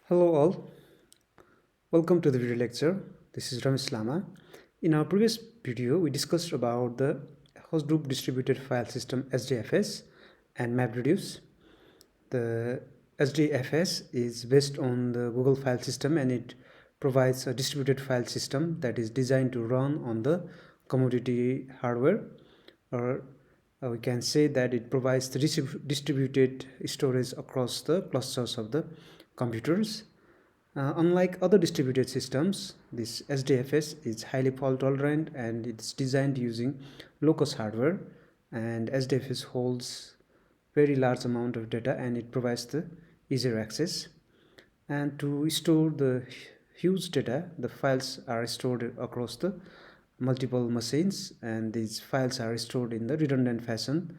Hello all, welcome to the video lecture. This is Ramesh Lama. In our previous video, we discussed about the host group distributed file system SDFS and MapReduce. The SDFS is based on the Google file system and it provides a distributed file system that is designed to run on the commodity hardware, or we can say that it provides the distributed storage across the clusters of the computers. Unlike other distributed systems, this SDFS is highly fault tolerant and it's designed using low-cost hardware, and SDFS holds very large amount of data and it provides the easier access. And to store the huge data, the files are stored across the multiple machines, and these files are stored in the redundant fashion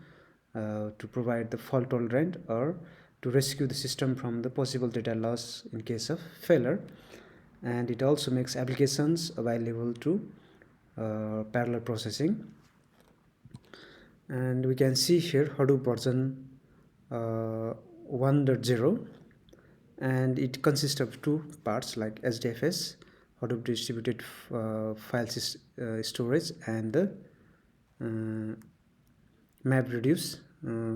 to provide the fault tolerant or to rescue the system from the possible data loss in case of failure. And it also makes applications available to parallel processing. And we can see here Hadoop version 1.0, and it consists of two parts like SDFS, Hadoop distributed file storage, and the MapReduce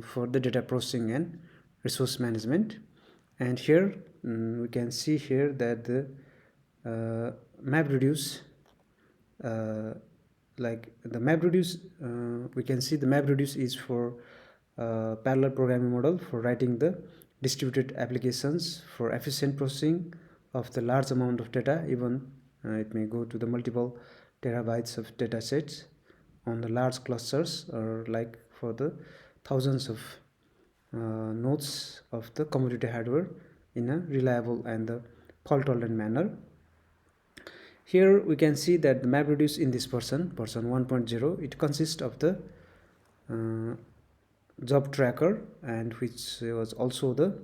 for the data processing and resource management. And here we can see here that the MapReduce, like the MapReduce, we can see the MapReduce is for parallel programming model for writing the distributed applications for efficient processing of the large amount of data. Even it may go to the multiple terabytes of data sets on the large clusters, or like for the thousands of nodes of the commodity hardware in a reliable and the fault tolerant manner. Here we can see that the MapReduce in this version 1.0, it consists of the job tracker, and which was also the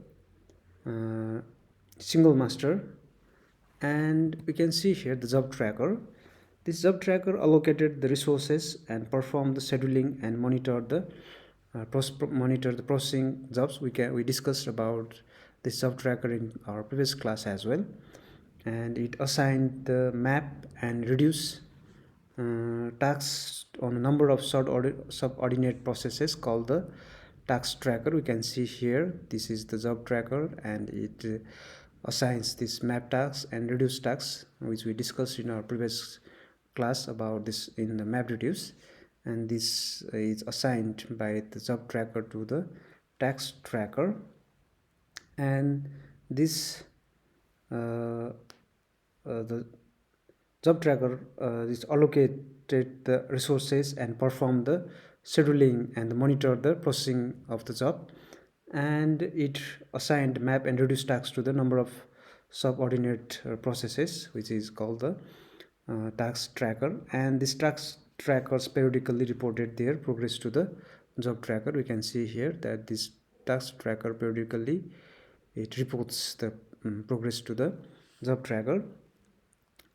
single master. And we can see here the job tracker. This job tracker allocated the resources and performed the scheduling and monitored the processing jobs. We discussed about this job tracker in our previous class as well. And it assigned the map and reduce tasks on a number of subordinate processes called the task tracker. We can see here this is the job tracker, and it assigns this map tasks and reduce tasks, which we discussed in our previous class about this in the MapReduce. And this is assigned by the job tracker to the task tracker, and this the job tracker is allocated the resources and perform the scheduling and monitor the processing of the job. And it assigned map and reduce tasks to the number of subordinate processes, which is called the task tracker. And this task trackers periodically reported their progress to the job tracker. We can see here that this task tracker periodically it reports the progress to the job tracker.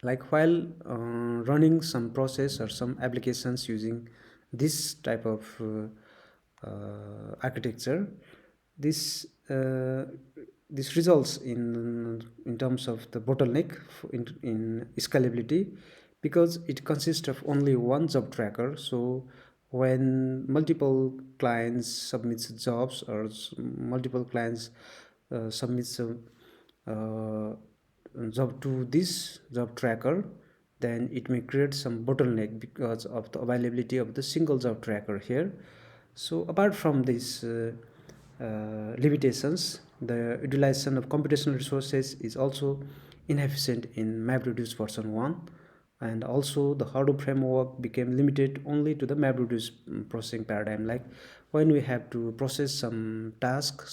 Like while running some process or some applications using this type of architecture, this this results in terms of the bottleneck in scalability, because it consists of only one job tracker. So when multiple clients submits jobs, or multiple clients submits a job to this job tracker, then it may create some bottleneck because of the availability of the single job tracker here. So apart from these limitations, the utilization of computational resources is also inefficient in MapReduce version 1, and also the Hadoop framework became limited only to the MapReduce processing paradigm. Like when we have to process some task,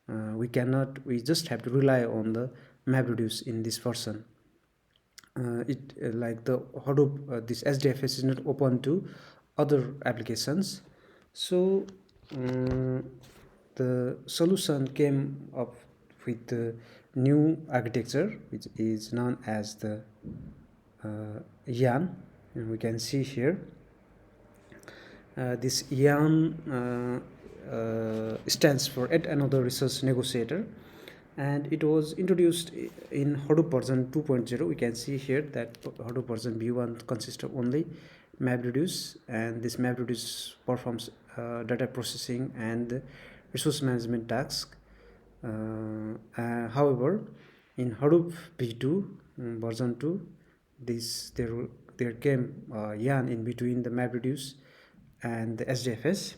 we just have to rely on the MapReduce in this version. Like the Hadoop, this SDFS is not open to other applications. So the solution came up with the new architecture, which is known as the YARNn. And we can see here this YARNn stands for yet another resource negotiator. and it was introduced in Hadoop version 2.0. We can see here that Hadoop version v1 consists of only MapReduce, and this MapReduce performs data processing and resource management tasks. However, in Hadoop v2 version 2, there came YARNn in between the MapReduce and the SDFS,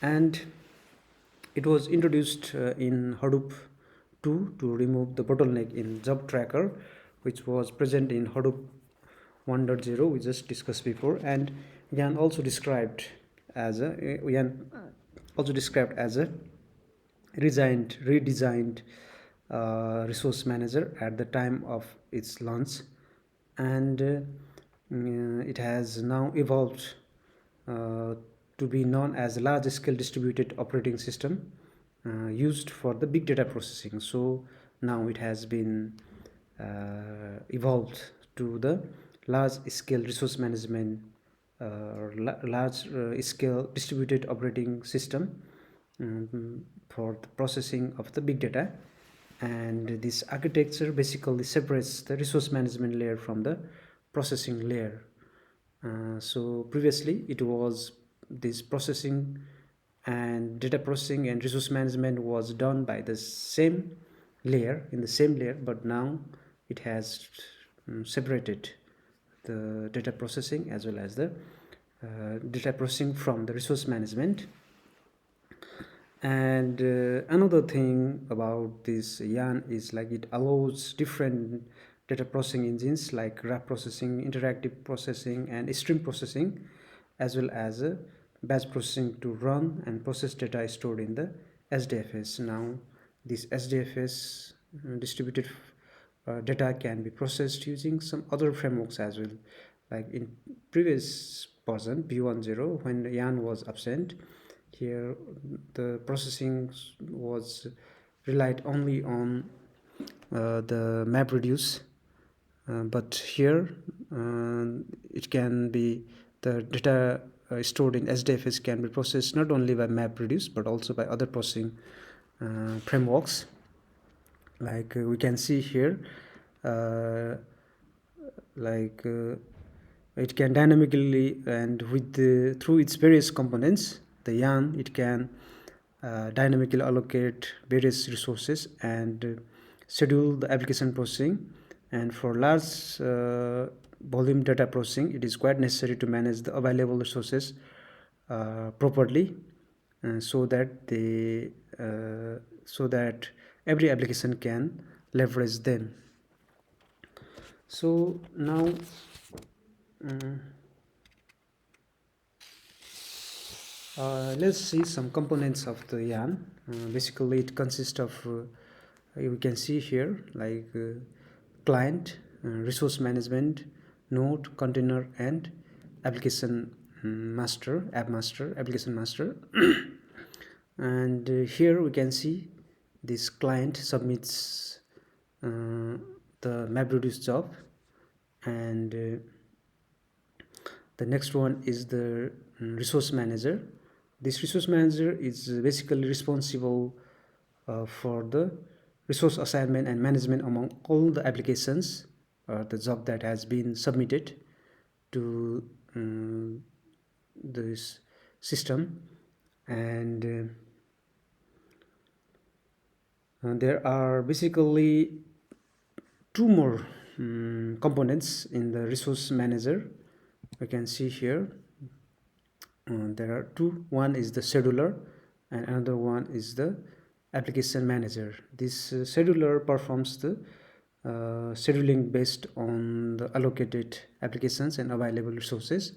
and it was introduced in Hadoop 2 to remove the bottleneck in job tracker, which was present in Hadoop 1.0 we just discussed before. And YARNn also described as a redesigned resource manager at the time of its launch, and it has now evolved to be known as a large-scale distributed operating system used for the big data processing. So now it has been evolved to the large-scale resource management or large-scale distributed operating system for the processing of the big data. And this architecture basically separates the resource management layer from the processing layer. So previously it was this processing and data processing and resource management was done by the same layer, but now it has separated the data processing as well as the data processing from the resource management. And another thing about this YARNn is like it allows different data processing engines like graph processing, interactive processing, and stream processing, as well as batch processing to run and process data stored in the SDFS. Now this SDFS distributed data can be processed using some other frameworks as well. Like in previous version v10, when YARNn was absent, here the processing was relied only on the MapReduce, but here it can be the data stored in SDFS can be processed not only by MapReduce but also by other processing frameworks. Like we can see here, it can dynamically and through its various components, the YARNn, it can dynamically allocate various resources and schedule the application processing. And for large volume data processing, it is quite necessary to manage the available resources properly, so that every application can leverage them. So now let's see some components of the YARNn. Basically it consists of you can see here like client, resource management, node, container, and application master, application master. And here we can see this client submits the MapReduce job, and the next one is the resource manager. This resource manager is basically responsible for the resource assignment and management among all the applications or the job that has been submitted to this system. And there are basically two more components in the resource manager. We can see here there are two. One is the scheduler and another one is the application manager. This scheduler performs the scheduling based on the allocated applications and available resources,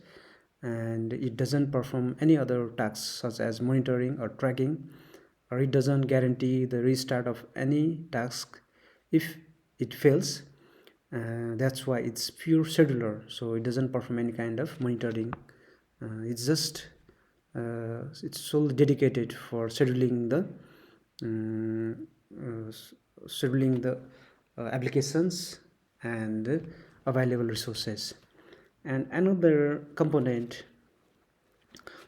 and it doesn't perform any other tasks such as monitoring or tracking, or it doesn't guarantee the restart of any task if it fails. That's why it's pure scheduler, so it doesn't perform any kind of monitoring. It's just it's solely dedicated for scheduling the applications and available resources. And another component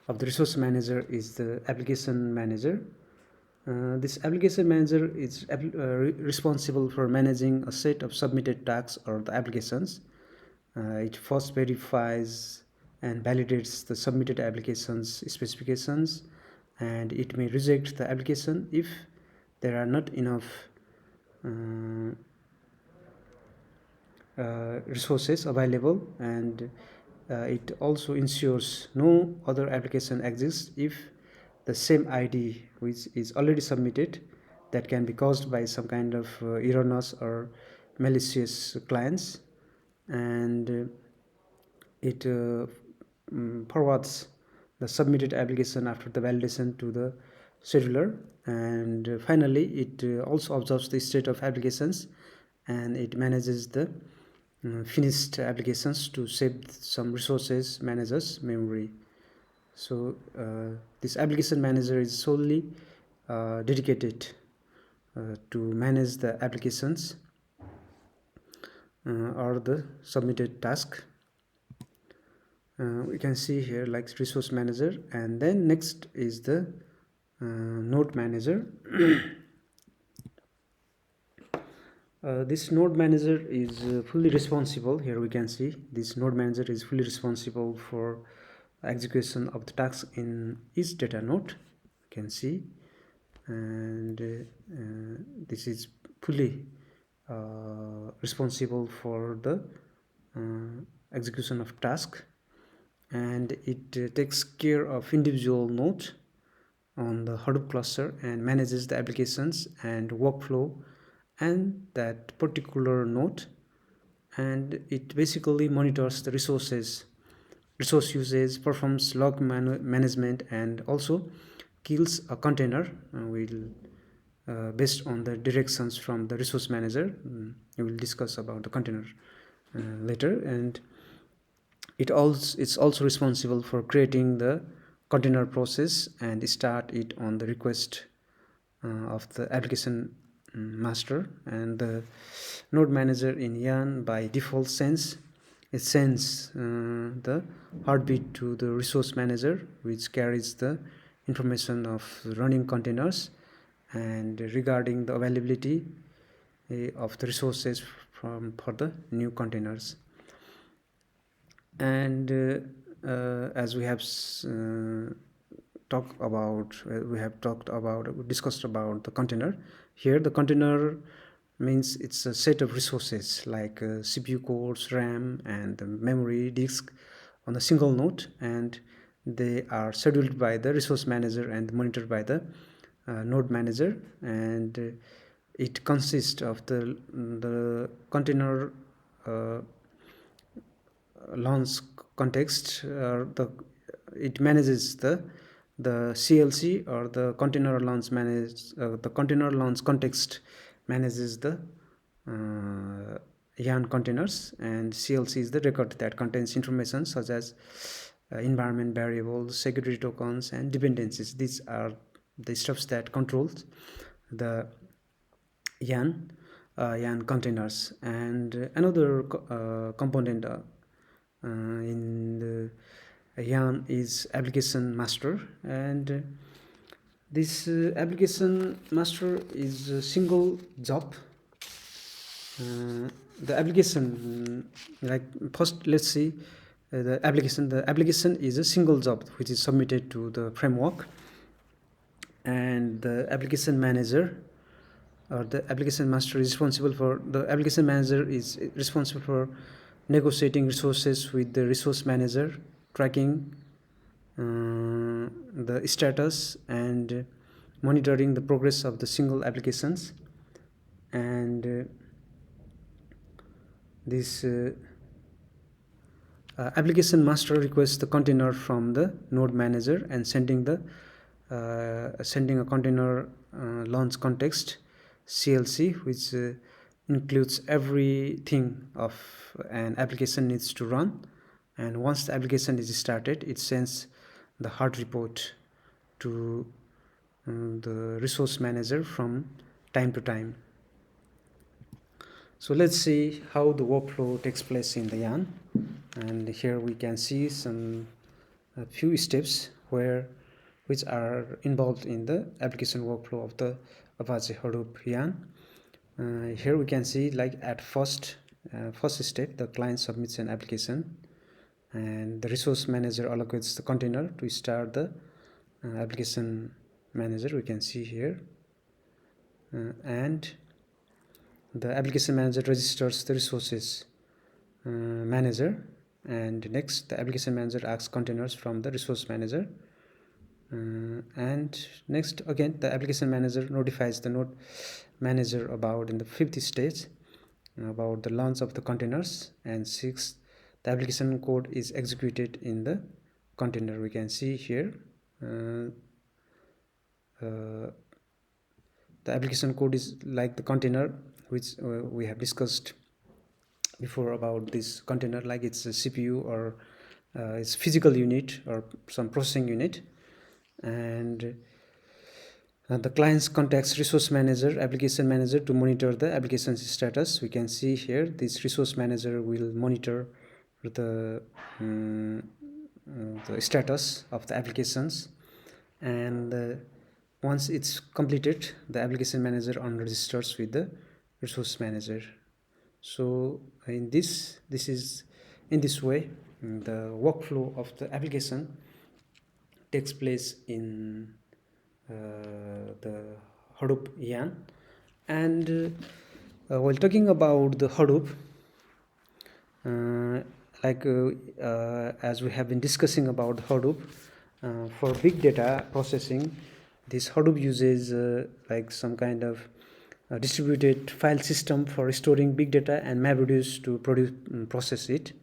of the resource manager is the application manager. This application manager is responsible for managing a set of submitted tasks or the applications. It first verifies and validates the submitted applications specifications, and it may reject the application if there are not enough uh, resources available, and it also ensures no other application exists if the same ID which is already submitted, that can be caused by some kind of erroneous or malicious clients, and it forwards the submitted application after the validation to the scheduler, and finally it also observes the state of applications, and it manages the finished applications to save some resources managers memory. So this application manager is solely dedicated to manage the applications or the submitted task. We can see here like resource manager, and then next is the node manager. This node manager is fully responsible. Here we can see this node manager is fully responsible for execution of the tasks in each data node. You can see, and this is fully responsible for the execution of task, and it takes care of individual nodes on the Hadoop cluster and manages the applications and workflow and that particular node, and it basically monitors the resource usage, performs log management, and also kills a container based on the directions from the resource manager. We will discuss about the container later. And it's also responsible for creating the container process and start it on the request of the application master. And the node manager in YARNn by default sends the heartbeat to the resource manager, which carries the information of running containers and regarding the availability of the resources for the new containers. And as we have discussed about the container. Here the container means it's a set of resources like CPU cores, RAM, and the memory disk on a single node, and they are scheduled by the resource manager and monitored by the node manager. And it consists of the container launch context. It manages the CLC, or the container launch the container launch context manages the YARNn containers, and CLC is the record that contains information such as environment variables, security tokens, and dependencies. These are the stuffs that controls the YARNn containers. And another component in the YARNn is application master, and this application master is a single job. The application, like first let's see the application is a single job which is submitted to the framework, and the application manager or the application master is responsible for negotiating resources with the resource manager, tracking the status, and monitoring the progress of the single applications. And this application master requests the container from the node manager and sending a container launch context CLC, which includes everything of an application needs to run. And once the application is started, it sends the hard report to the resource manager from time to time. So let's see how the workflow takes place in the YARNn. And here we can see a few steps where which are involved in the application workflow of the Apache Hadoop YARNn. Here we can see, like, at first step, the client submits an application, and the resource manager allocates the container to start the application manager. We can see here, and the application manager registers the resources manager, and next the application manager asks containers from the resource manager, and next again the application manager notifies the node manager about, in the fifth stage, about the launch of the containers, and sixth, the application code is executed in the container. We can see here the application code is like the container, which we have discussed before about this container, like it's a CPU or it's physical unit or some processing unit. And the client contacts resource manager, application manager, to monitor the application status. We can see here this resource manager will monitor the status of the applications, and once it's completed, the application manager registers with the resource manager. So in this way the workflow of the application takes place in the Hadoop YARNn. And while talking about the Hadoop, as we have been discussing about Hadoop, for big data processing, this Hadoop uses like some kind of distributed file system for storing big data and MapReduce to process it.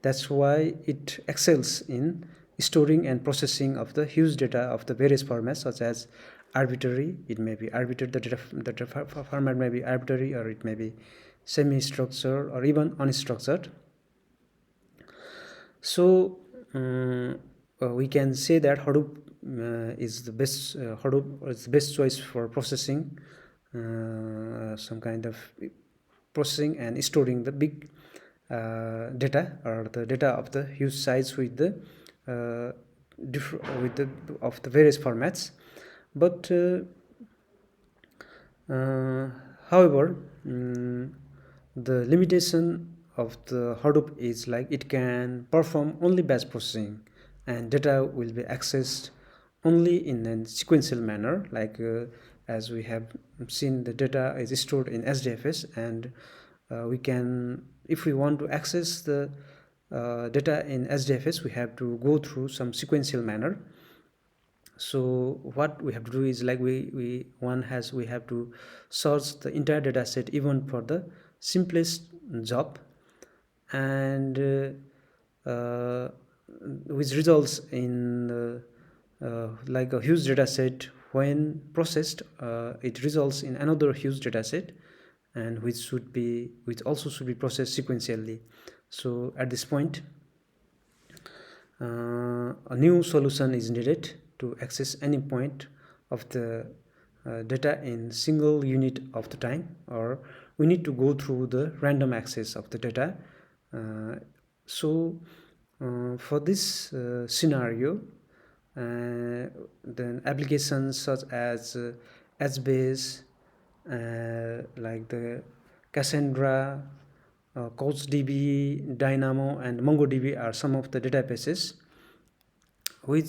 That's why it excels in storing and processing of the huge data of the various formats, such as arbitrary. It may be arbitrary, the data format may be arbitrary, or it may be semi-structured or even unstructured. So we can say that Hadoop is the best Hadoop is the best choice for processing some kind of processing and storing the big data, or the data of the huge size with the of the various formats. But however, the limitation of the Hadoop is like it can perform only batch processing, and data will be accessed only in a sequential manner, like as we have seen, the data is stored in SDFS, and we can, if we want to access the data in SDFS, we have to go through some sequential manner. So what we have to do is, like, we have to search the entire data set even for the simplest job, and which results in like a huge data set. When processed, it results in another huge data set, and which also should be processed sequentially. So at this point, a new solution is needed to access any point of the data in single unit of the time, or we need to go through the random access of the data. So for this scenario, then applications such as HBase, like the Cassandra, CouchDB, Dynamo, and MongoDB are some of the databases which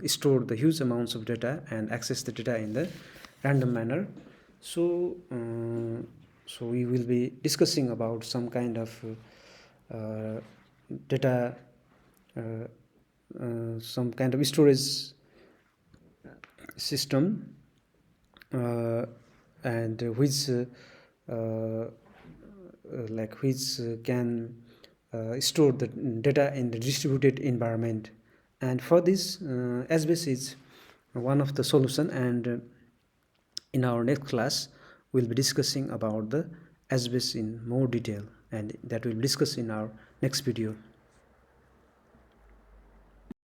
store the huge amounts of data and access the data in the random manner. So so we will be discussing about some kind of data, some kind of storage system, and which can store the data in the distributed environment. And for this, HBase is one of the solution, and in our next class we'll be discussing about the HBase in more detail, and that we'll discuss in our next video.